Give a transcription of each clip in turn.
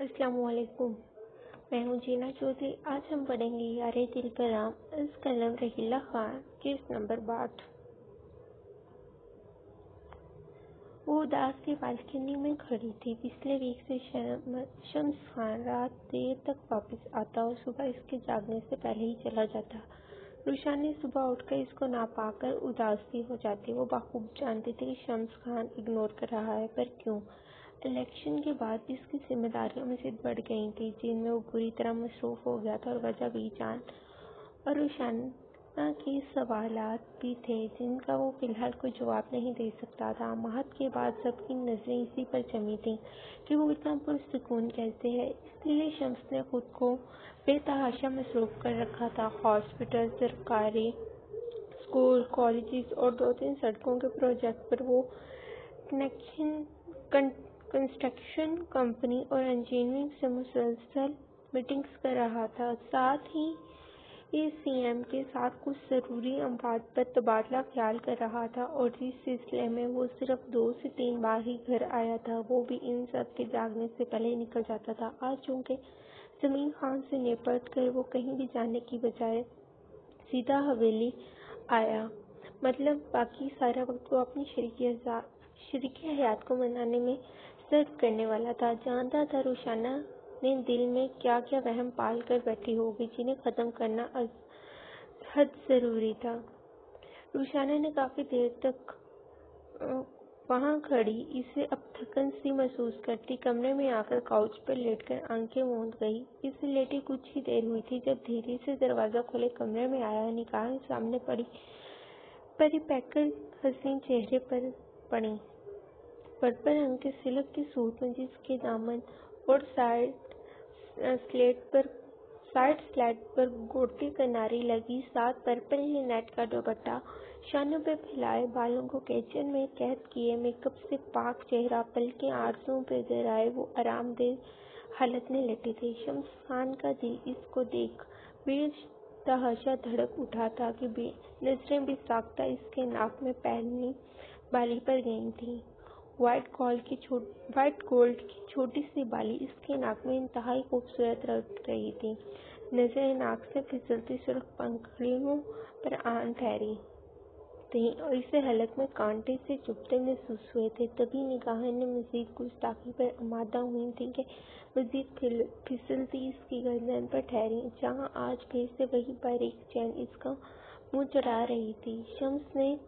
अस्सलाम वालेकुम। मैं हूँ जीना चौधरी। आज हम पढ़ेंगे यारे दिल कलाम इस कलम रहीला खान किस नंबर 8। वो उदास सी बालकनी में खड़ी थी। पिछले वीक से शम्स खान रात देर तक वापस आता और सुबह इसके जागने से पहले ही चला जाता। रुशानी सुबह उठकर इसको ना पाकर उदास सी हो जाती। वो बखूब जानती थी कि शम्स खान इग्नोर कर रहा है, पर क्यों? इलेक्शन के बाद इसकी जिम्मेदारियां मज़ीद बढ़ गई थी, जिनमें वो बुरी तरह मसरूफ हो गया था और वजह भी जान और रुशाना के सवालात भी थे जिनका वो फिलहाल कोई जवाब नहीं दे सकता था। महत के बाद सबकी नजरें इसी पर जमी थीं कि वो इतना पुरसुकून कैसे है। इसलिए शम्स ने खुद को बेतहाशा मसरूफ कर रखा था। हॉस्पिटल, सरकारी स्कूल, कॉलेजेस और 2-3 सड़कों के प्रोजेक्ट पर वो कंस्ट्रक्शन कंपनी और इंजीनियरिंग से मुसलसल मीटिंग्स कर रहा था। साथ ही सीएम के साथ कुछ ज़रूरी अमवाद पर तबादला ख्याल कर रहा था और इस सिलसिले में वो सिर्फ 2 से 3 बार ही घर आया था, वो भी इन सब के जागने से पहले ही निकल जाता था। आज चूँकि ज़मीन खान से निपट कर वो कहीं भी जाने की बजाय सीधा हवेली आया, मतलब बाकी सारा वक्त वो अपनी शरीकी हयात को मनाने में सर्फ करने वाला था। जानता था रुशाना ने दिल में क्या क्या वहम पाल कर बैठी होगी, जिन्हें ख़त्म करना हद ज़रूरी था। रुशाना ने काफ़ी देर तक वहाँ खड़ी इसे अब थकन सी महसूस करती कमरे में आकर काउच पर लेटकर आंखें मूंद गई। इसे लेटी कुछ ही देर हुई थी जब धीरे से दरवाज़ा खोले कमरे में आया। निगाहें सामने परिपक्व हसीन चेहरे पर पड़ी। पर्पल रंग के सिल्क के सूट में जिसके दामन और साइड स्लैट पर गोटी किनारी लगी, साथ पर्पल नेट का दुपट्टा शानों पे फैलाए, बालों को कैचन में कैद किए, मेकअप से पाक चेहरा, पलकें आरज़ुओं पे गहराए, वो आरामदेह हालत में लेटी थी। शम्स खान का दिल इसको देख बेतहाशा धड़क उठा था कि नजरें भी साख्ता इसके नाक में पहननी बाली पर गई थी। व्हाइट गोल्ड की छोटी सी बाली इसके नाक में इंतहाई खूबसूरत लग रही थी। नजरें नाक से फिसलती सुर्ख पंखुड़ियों पर आन ठहरी थी और इसे हलक में कांटे से चुभते महसूस हुए थे। तभी निगाहें ने मजीद गुस्ताखी पर आमादा हुई थी कि मजीद फिसलती इसकी गर्दन पर ठहरी, जहाँ आज फिर से वही बारीक चैन इसका मुंह चढ़ा रही थी। शम्स ने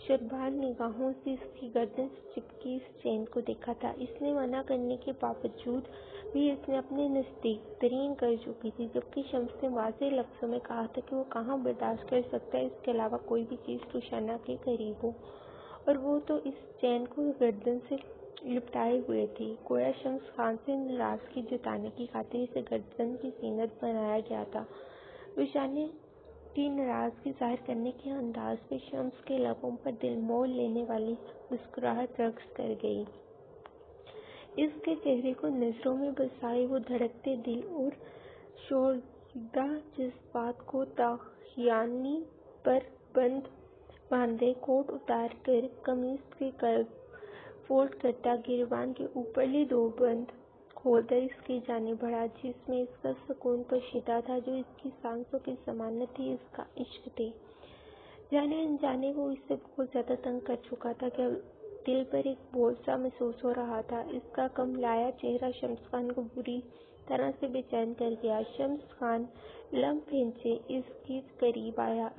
शर्बान निगाहों से इसकी गर्दन से चिपकी इस चैन को देखा था। इसने मना करने के बावजूद भी इसने अपने नज़दीक तरीन कर चुकी थी, जबकि शम्स ने वाज़ेह लफ्ज़ों में कहा था कि वो कहाँ बर्दाश्त कर सकता है इसके अलावा कोई भी चीज़ रुशाना के करीब हो, और वो तो इस चैन को गर्दन से लिपटाए हुए थी। गोया शम्स खान से नाराज़गी जताने की खातिर इसे गर्दन की जीनत बनाया गया था। रुशाना की नाराज़गी जाहिर करने के अंदाज में शम्स के लबों पर दिल मोल लेने वाली मुस्कुराहट रक्स कर गई। इसके चेहरे को नज़रों में बसाए वो धड़कते दिल और शोरदा जज्बात को ताखियानी पर बांधे कोट उतार कर कमीज के कर्व फोल्ड करता गिरबान के ऊपरली 2 बंद खोलकर इसकी जाने बढ़ा, जिसमें इसका सुकून पोशीदा था, जो इसकी सांसों की जमानत थी, इसका इश्क थी। जाने अनजाने वो इससे बहुत ज़्यादा तंग कर चुका था कि दिल पर एक बोझ सा महसूस हो रहा था। इसका कमलाया चेहरा शम्स खान को बुरी तरह से बेचैन कर गया। शम्स खान लम्ब खींचे इसके करीब आया।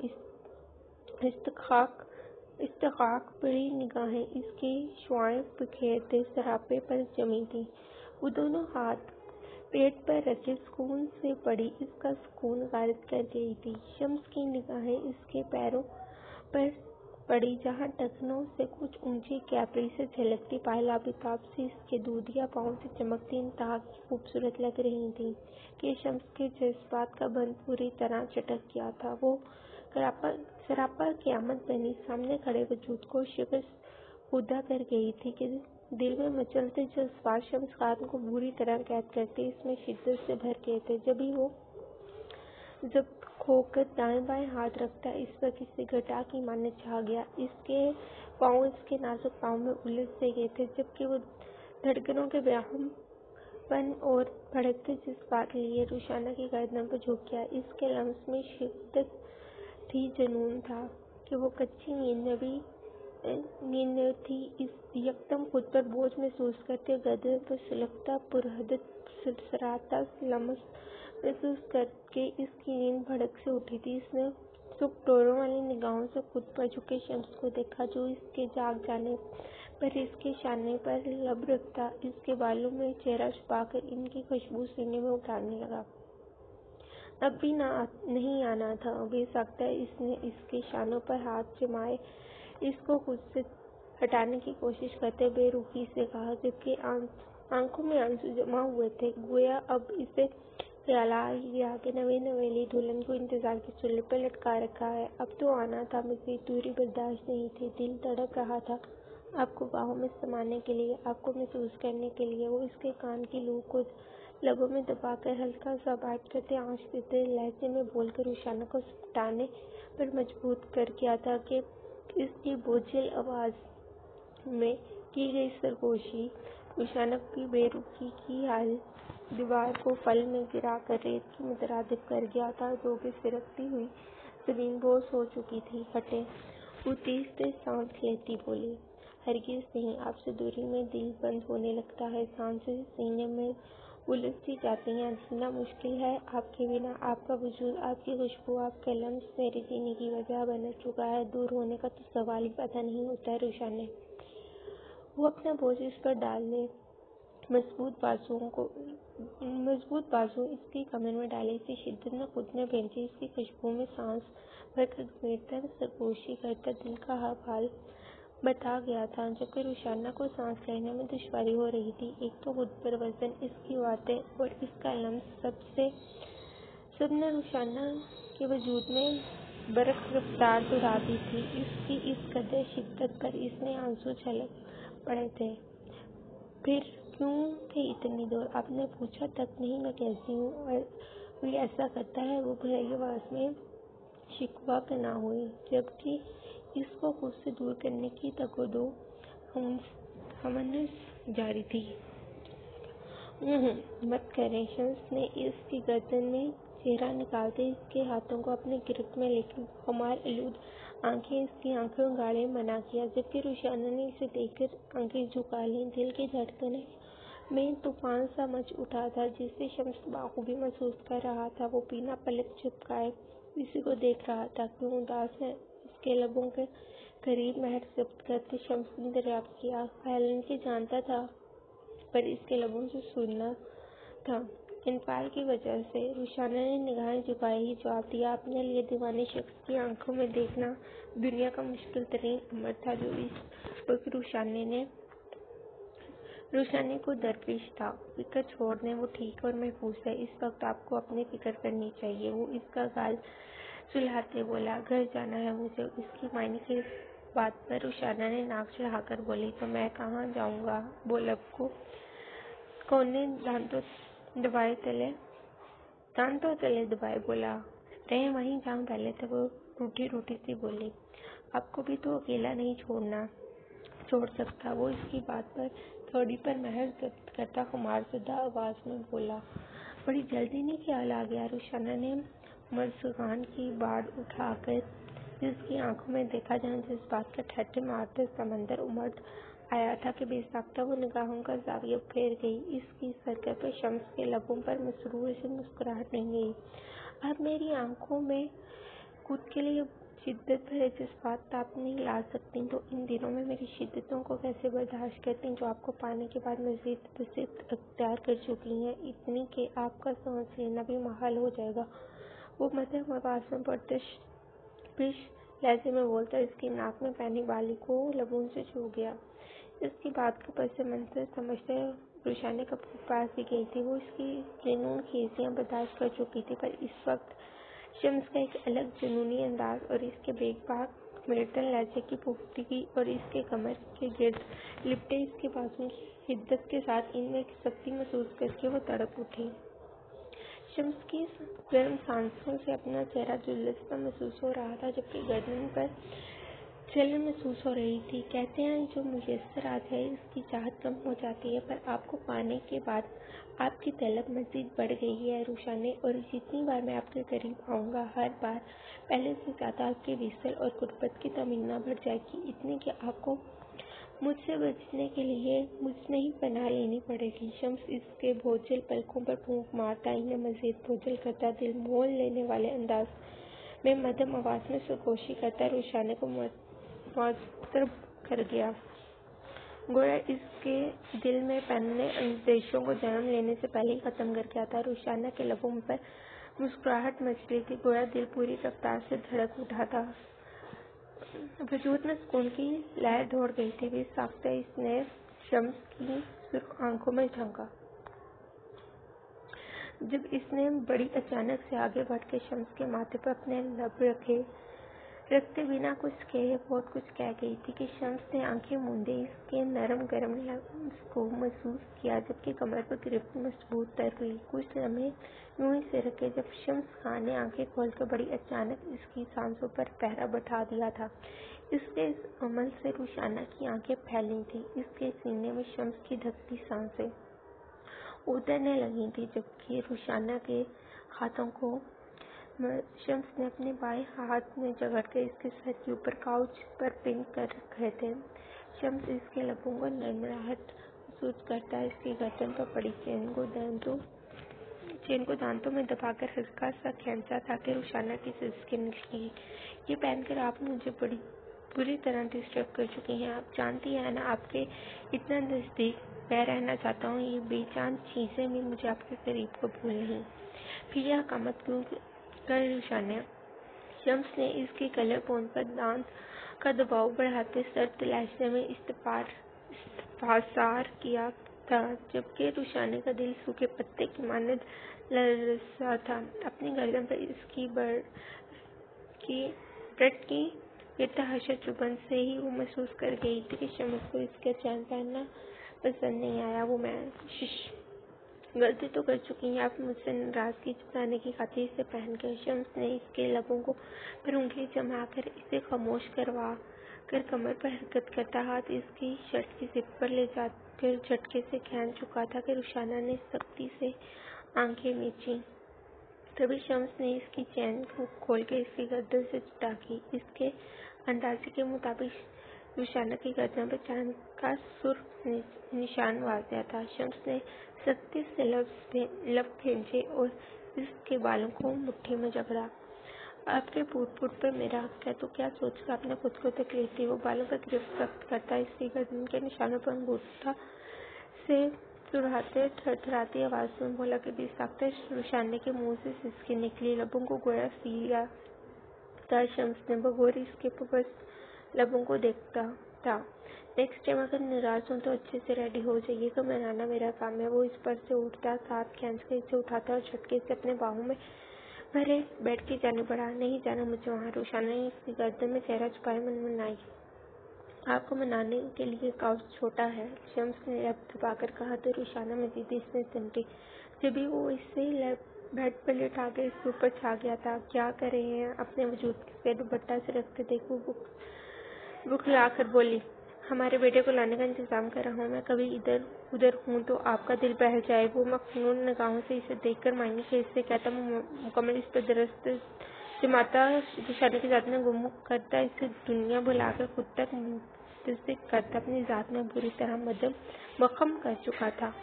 इस्तखाक बड़ी निगाहें इसके शुआएं बिखेरते सरापे पर जमी थी। वो दोनों हाथ पेट पर रखे सुकून से पड़ी इसका सुकून गायब कर गई थी। शम्स की निगाहें इसके पैरों पर पड़ी, जहाँ टखनों से कुछ ऊंची कैपरी से झलकती पहला बिताब से इसके दूधिया पाँव से चमकती इंतहा की खूबसूरत लग रही थी कि शम्स के जज्बात का बंध पूरी तरह चटक गया था। वो सरापा क़यामत बनी सामने खड़े वजूद को शिकस्त खुदा कर गई थी कि दिल में मचलते जज्बात शम्स खान को बुरी तरह कैद करते इसमें शिद्दत से भर गए थे। जब वो खोकर दाएं बाएं हाथ रखता, इस पर किसी घटा की माने छा गया। इसके पाँव इसके नाजुक पाँव में उलझ से गए थे, जबकि वो धड़कनों के व्याकुम پن اور بھڑکتے جذبات لیے رخسانہ کی گردن پر جھک گیا۔ اس کے لمس میں شدت تھی، جنون تھا کہ وہ کچی نیند تھی۔ یکدم خود پر بوجھ محسوس کرتے، گردن پر سلگتا پرحد سرسراتا لمس محسوس کر کے اس کی نیند بھڑک سے اٹھی تھی۔ اس نے سکھ ڈوروں والی نگاہوں سے خود پر جھکے شمس کو دیکھا، جو اس کے جاگ جانے پر اس کے شانے پر لب رکھتا، اس کے بالوں میں چہرہ چھپا کر ان کی خوشبو سینے میں اتارنے لگا۔ اب بھی نہیں آنا تھا۔ بے ساختہ اس نے اس کے شانوں پر ہاتھ جمائے اس کو خود سے ہٹانے کی کوشش کرتے بے رخی سے کہا، جبکہ آنکھوں میں آنسو جمع ہوئے تھے۔ گویا اب اسے خیال آ گیا کہ نویلی دلہن کو انتظار کے چولہے پر لٹکا رکھا ہے۔ اب تو آنا تھا، مزید دوری برداشت نہیں تھی۔ دل تڑپ رہا تھا آپ کو باہوں میں سمانے کے لیے، آپ کو محسوس کرنے کے لیے۔ وہ اس کے کان کی لو کو لبوں میں دبا کر ہلکا سا بائٹ کرتے، آنچ دیتے لہجے میں بول کر رخسانہ کو سکانے پر مجبور کر گیا تھا کہ اس کی بوجھل آواز میں کی گئی سرگوشی رخسانہ کی بے رخی کی حالت دیوار کو پل میں گرا کر ریت کی مترادف کر گیا تھا۔ جو کہ سرکتی ہوئی زمین بوس ہو چکی تھی۔ ہٹیں۔ وہ تیز تیز سانس لیتی بولی، ہرگز نہیں۔ آپ سے دوری میں دل بند ہونے لگتا ہے، سانسیں سینے میں الجھ سی جاتی ہیں، جینا مشکل ہے آپ کے بنا۔ آپ کا وجود، آپ کی خوشبو، آپ کا لمس میرے جینے کی وجہ بن چکا ہے۔ دور ہونے کا تو سوال ہی پیدا نہیں ہوتا ہے رخسانہ۔ وہ اپنا بوجھ اس پر ڈال دے، مضبوط بازو اس کی کمر میں ڈالے، اسی شدت میں خود میں بھیجے، اس کی خوشبو میں سانس بھر کر گھمیرتا، سرگوشی کرتا دل کا حال بتا گیا تھا۔ جبکہ رخسانہ کو سانس لینے میں دشواری ہو رہی تھی۔ ایک تو خود پر وزن، اس کی باتیں اور اس کا لمس، سب نے رخسانہ کے وجود میں برق رفتار دوڑا دی تھی۔ اس کی اس قدر شدت پر اس میں آنسو چھلک پڑے تھے۔ پھر کیوں کہ اتنی دور آپ نے پوچھا تک نہیں میں کیسی ہوں، اور کوئی ایسا کرتا ہے؟ وہ بھری آواز میں شکوہ پنہاں ہوئی، جبکہ اس کو خود سے دور کرنے کی تگ و دو ہمنس جاری تھی۔ مت کریں۔ شمس نے اس کی گردن میں چہرہ نکالتے اس کے ہاتھوں کو اپنے گرفت میں لے کر خمار آلود آنکھیں اس کی آنکھوں گاڑے منع کیا، جبکہ رخسانہ نے اسے دیکھ کر آنکھیں جھکا لیں۔ دل کی دھڑکنوں میں طوفان سا مچ اٹھا تھا، جسے شمس بخوبی محسوس کر رہا تھا۔ وہ بنا پلک جھپکائے اسی کو دیکھ رہا تھا۔ کیوں اداس ہے؟ اس کے لبوں کے قریب مہر ضبط کرتے شمس نے دریافت کیا۔ خیالاً کہ جانتا تھا، پر اس کے لبوں سے سننا تھا۔ انفعال کی وجہ سے رخسانہ نے نگاہیں جھکائے ہی جواب دیا، اپنے لیے دیوانے شخص کی آنکھوں میں دیکھنا دنیا کا مشکل ترین امر تھا، جو اس وقت رخسانے کو درپیش تھا۔ فکر چھوڑ دیں، وہ ٹھیک اور محفوظ ہے۔ اس وقت آپ کو اپنی فکر کرنی چاہیے۔ وہ اس کا گال سلہاتے بولا، گھر جانا ہے مجھے۔ اس کی معنی خیز بات پر رخسانہ نے ناک چڑھا کر بولی، تو میں کہاں جاؤں گا؟ وہ لب کو کونے دانتوں تلے دبائے بولا، رہیں وہیں جہاں پہلے تھے۔ وہ روٹھی سی بولی، آپ کو بھی تو اکیلا نہیں چھوڑ سکتا۔ وہ اس کی بات پر تھوڑی پر مہر ضبط کرتا خمار زدہ آواز میں بولا، بڑی جلدی نہیں خیال آ گیا؟ رخسانہ نے مرزگان کی باڑ اٹھا کر اس کی آنکھوں میں دیکھا، جہاں جذبات کا ٹھٹھے مارتا سمندر امڑ آیا تھا کہ بے ساختہ وہ نگاہوں کا زاویہ پھیر گئی۔ اس کی سرکش شمس کے لبوں پر مسرور سی مسکراہٹ نہیں گئی۔ آپ میری آنکھوں میں خود کے لیے شدت بھرے جذبات تاپ نہیں لا سکتی تو ان دنوں میں میری شدتوں کو کیسے برداشت کرتی، جو آپ کو پانے کے بعد مزید بسط اختیار کر چکی ہیں، اتنی کہ آپ کا سانس لینا بھی محال ہو جائے گا۔ وہ مدھم آواز میں پرتشویش لہجے میں بولتا، اس کی ناک میں پہنی بالی کو لبوں سے چھو گیا۔ اس کی بات کا پس منظر سمجھتے رخسانہ کپور پاس ہی گئی تھی۔ وہ اس کی جنون خیزیاں برداشت کر چکی تھی، پر اس وقت شمس کا ایک الگ جنونی انداز اور اس کے بے باک ملٹن لہجے کی پختگی اور اس کے کمر کے گرد لپٹے اس کے بازو کی شدت کے ساتھ ان میں ایک سختی محسوس کر کے وہ تڑپ اٹھی۔ شمس کی گرم سانسوں سے اپنا چہرہ جلوہ محسوس ہو رہا تھا، جبکہ گردن پر जलन महसूस हो रही थी। कहते हैं जो मुयस्सर आ जाए उसकी चाहत कम हो जाती है, पर आपको पाने के बाद आपकी तलब मज़ीद बढ़ गई है रुशाने, और जितनी बार मैं आपके करीब आऊँगा हर बार पहले से ज़्यादा आपके विसल और गुर्बत की तमन्ना बढ़ जाएगी, इतनी कि आपको मुझसे बचने के लिए मुझसे ही पनाह लेनी पड़ेगी। शम्स इसके बोझिल पलकों पर फूंक मारता इन्हें मज़ीद बोझिल करता, दिल मोल लेने वाले अंदाज में मध्यम आवाज़ में सरगोशी करता रुशाने को मुअत्तर कर गया। गोया इसके दिल में पनपे अंदेशों को जन्म लेने से पहले ही खत्म कर गया था। रुशाना के लबों पर मुस्कुराहट मच रही थी, गोया दिल पूरी रफ्तार से धड़क उठा था। वजूद में सुकून की लहर दौड़ गई थी। वे साख्ते इसने शम्स की सुर्ख आंखों में झांका। जब इसने बड़ी अचानक से आगे बढ़ के शम्स के माथे पर अपने लब रखते बिना कुछ कहे बहुत कुछ कह गई थी कि शम्स ने आंखें मूंदे इसके नरम गरम लब्स को महसूस किया, जबकि कमर पर गिरफ्त मजबूत तर हुई। कुछ लम्हे यूं ही से रखे जब शम्स खान ने आंखें खोलकर बड़ी अचानक इसकी सांसों पर पहरा बैठा दिया था। इसके इस अमल से रुशाना की आंखें फैली थी। इसके सीने में शम्स की धकती सांसें उतरने लगी थी, जबकि रुशाना के हाथों को शम्स ने अपने बाएं हाथ में जकड़कर इसके सर के ऊपर काउच पर पिन कर रखे थे। शम्स इसके लबों को नरमाहट महसूस करता इसकी गर्दन पर पड़ी चेन को दांतों में दबाकर हल्का सा खींचा ताकि रुशाना की सिसकी निकली। ये पहनकर आप मुझे बड़ी बुरी तरह डिस्टर्ब कर चुकी हैं। आप जानती हैं ना, आपके इतना नज़दीक मैं रहना चाहता हूँ। ये बेजान चीज़ें भी मुझे आपके करीब कबूल नहीं। फिर यह हकामत क्यों कर रुशाना? शम्स ने इसके कलर पोन पर दांत का दबाव बढ़ाते सर्द लहजे में इस्तफसार किया था, जबकि रुशाने का दिल सूखे पत्ते की मानद लरसा था। अपनी गर्दन पर इसकी ब्रट की बेतहाशा चुभन से ही वो महसूस कर गई थी कि शम्स को इसका चैन पहनना पसंद नहीं आया। वो मैं गलती तो कर चुकी हैं, आप मुझसे नाराजगी छुपाने की खातिर इसे पहन कर। शम्स ने इसके लबों को पर उंगली जमाकर इसे खामोश करवा कर कमर पर हरकत करता हाथ इसकी शर्ट की जिप पर ले जाकर झटके से खींच चुका था कि रुशाना ने सख्ती से आंखें मींची। तभी शम्स ने इसकी चैन को खोल के इसकी गर्दन से जुटा की। इसके अंदाजे के मुताबिक रुशाना की गर्दन पर चांद का सुर्ख निशान वाज़ेह था। शम्स ने सख्ती से लब खींचे और इसके बालों को मुट्ठी में जकड़ा। आपके फुट पर मेरा हक है, तो क्या सोचकर आपने खुद को तकलीफ दी? वो बालों पर गिरफ्त सख्त करता इसकी गर्दन के निशानों पर अंगूठा से सुराहते थरथराती आवाज में बोला कि बेसाख्ता रुशाने के मुंह से सिसकी निकली, लबों को गोया सी लिया था। शम्स ने बगौर इसके बस लबों को देखता था। नेक्स्ट टाइम अगर नाराज हूं तो अच्छे से रेडी हो जाइएगा, मनाना मेरा काम है। वो इस पर से उठता, साथ खींचकर इसे उठाता और झटके से अपने बाहों में भरे बैठ के जाने पड़ा। नहीं जाना मुझे वहाँ। रुशाना ने इसकी गर्दन में चेहरा छुपाए मनमनाई। आपको मनाने के लिए काउच छोटा है, शम्स ने लब दबाकर कहा तो रुशाना मजीद इसमें सिमटी। जब भी वो इससे बेड पर लेटा के इसके ऊपर छा गया था। क्या कर रहे हैं? अपने वजूद के दुपट्टा से रखते देखो बुखला कर बोली, हमारे बेटे को लाने का इंतजाम कर रहा हूँ मैं। कभी इधर उधर हूँ तो आपका दिल बहल जाए। वो मखनून निगाहों से इसे देखकर मायने खेल से कहता, मुकम्मल इस पर दरस्त जमाता रुशाना की जात में गुम करता, इसे दुनिया बुलाकर खुद तक मुंतज़िर करता, अपनी जात में बुरी तरह मदम बखम कर चुका था।